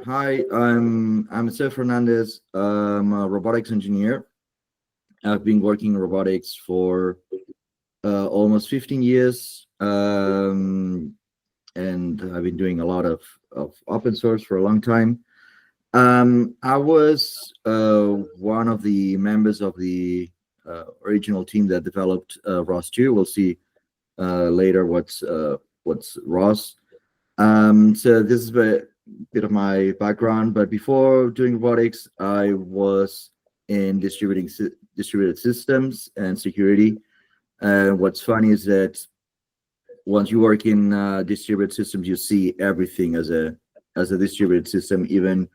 Hi, I'm Esteve Fernández. I'm a robotics engineer. I've been working in robotics for almost 15 years, and I've been doing a lot of open source for a long time. I was one of the members of the original team that developed ROS2. We'll see later what's ROS. So this is a bit of my background, but before doing robotics, I was in distributed systems and security. What's funny is that once you work in distributed systems, you see everything as a distributed system, even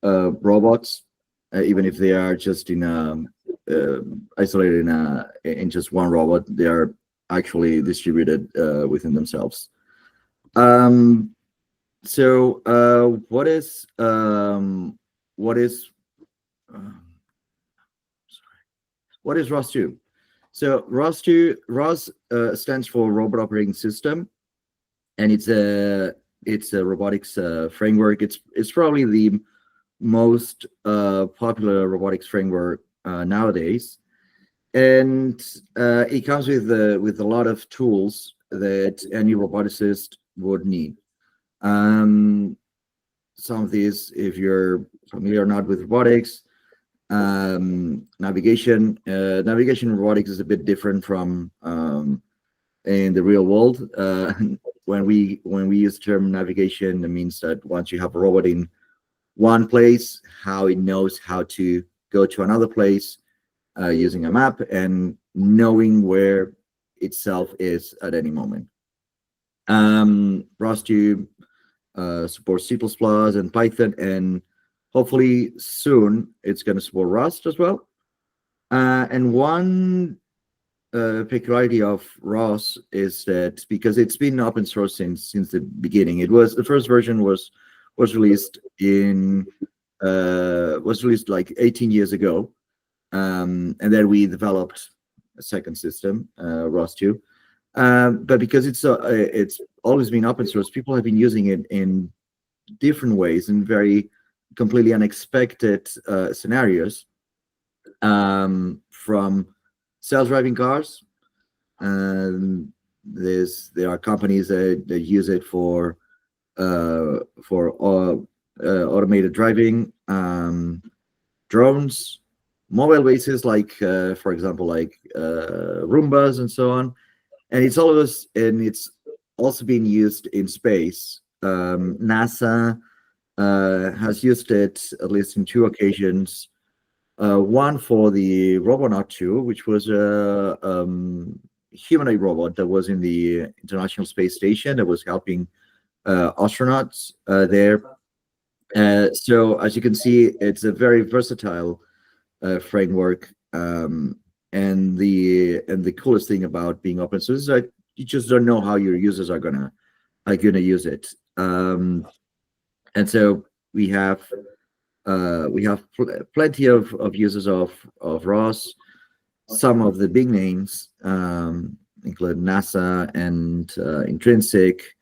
robots, even if they are just uh, isolated in just one robot, they are actually distributed within themselves. Um, So, what is um, what is ROS2? So ROS stands for Robot Operating System, and it's a robotics framework. It's probably the most popular robotics framework nowadays, and it comes with a lot of tools that any roboticist would need. Um, some of these, if you're familiar or not with robotics, navigation in robotics is a bit different from in the real world. When we use the term navigation, it means that once you have a robot in one place, how it knows how to go to another place using a map and knowing where itself is at any moment. ROS2 supports C++ and Python, and hopefully soon it's going to support Rust as well. And one peculiarity of ROS is that because it's been open source since the beginning, the first version was released like 18 years ago, and then we developed a second system, ROS2. But because it's always been open source, people have been using it in different ways, in very completely unexpected scenarios, from self-driving cars. There are companies that use it for automated driving, drones, mobile bases like, for example, like Roombas and so on. And it's also being used in space. NASA has used it at least in two occasions. One for the Robonaut 2, which was a humanoid robot that was in the International Space Station that was helping astronauts there. So as you can see, it's a very versatile framework. And the coolest thing about being open source is that you just don't know how your users are gonna use it. And so we have plenty of users of ROS. Some of the big names include NASA and Intrinsic,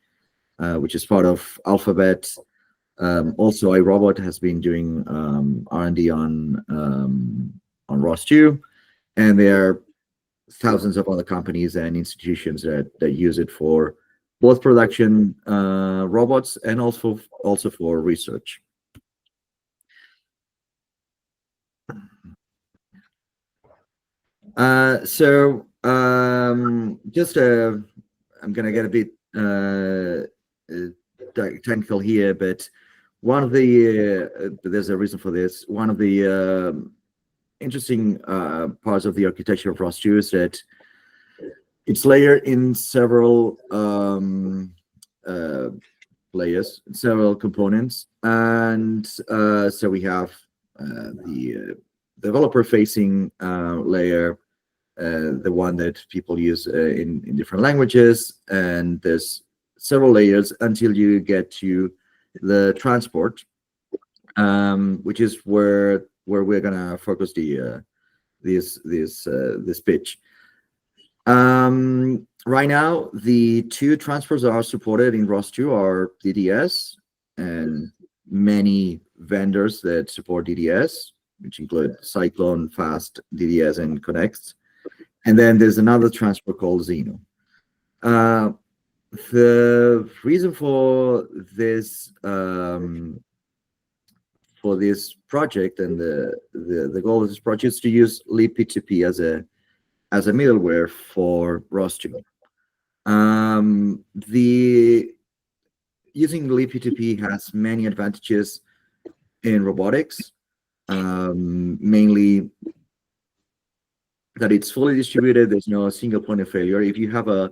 which is part of Alphabet. Also, iRobot has been doing R&D on ROS2, and there are thousands of other companies and institutions that use it for both production robots and also for research. So just I'm gonna get a bit technical here, but there's a reason for this. One of the interesting parts of the architecture of ROS2 is that it's layered in several layers, several components, and so we have the developer-facing layer, the one that people use in different languages, and there's several layers until you get to the transport, which is where we're gonna focus this pitch. Right now, the two transports that are supported in ROS2 are DDS and many vendors that support DDS, which include Cyclone, Fast, DDS, and Connect. And then there's another transport called Xeno. The reason for this project and the goal of this project is to use libp2p as a middleware for ROS2. The using libp2p has many advantages in robotics, mainly that it's fully distributed. There's no single point of failure. If you have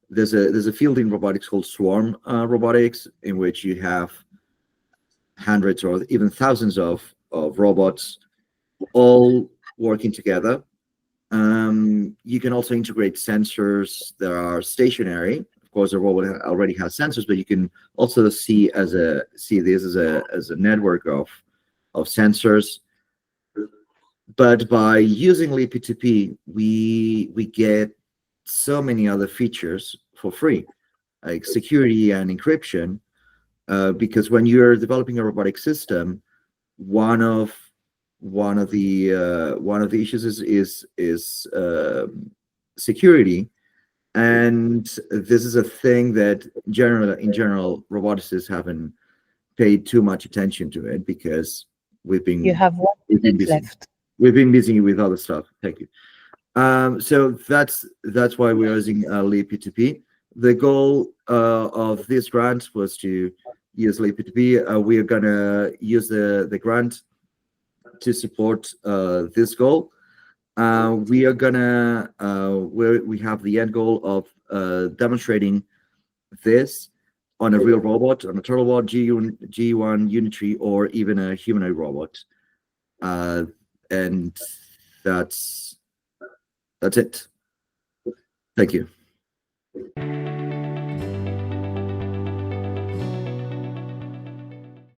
there's a field in robotics called swarm robotics, in which you have hundreds or even thousands of robots all working together. You can also integrate sensors that are stationary. Of course, the robot already has sensors, but you can also see this as a network of sensors. But by using libp2p, we get so many other features for free, like security and encryption. Because when you're developing a robotic system, one of the issues is security, and this is a thing that in general robotics haven't paid too much attention to it, because You have 1 minute left. We've been busy with other stuff. Thank you. So that's why we're using libp2p. The goal of this grant was to use libp2p. We are gonna use the grant to support this goal. We are gonna we have the end goal of demonstrating this on a real robot, on a turtle robot, G1 Unitary, or even a humanoid robot, and that's it. Thank you.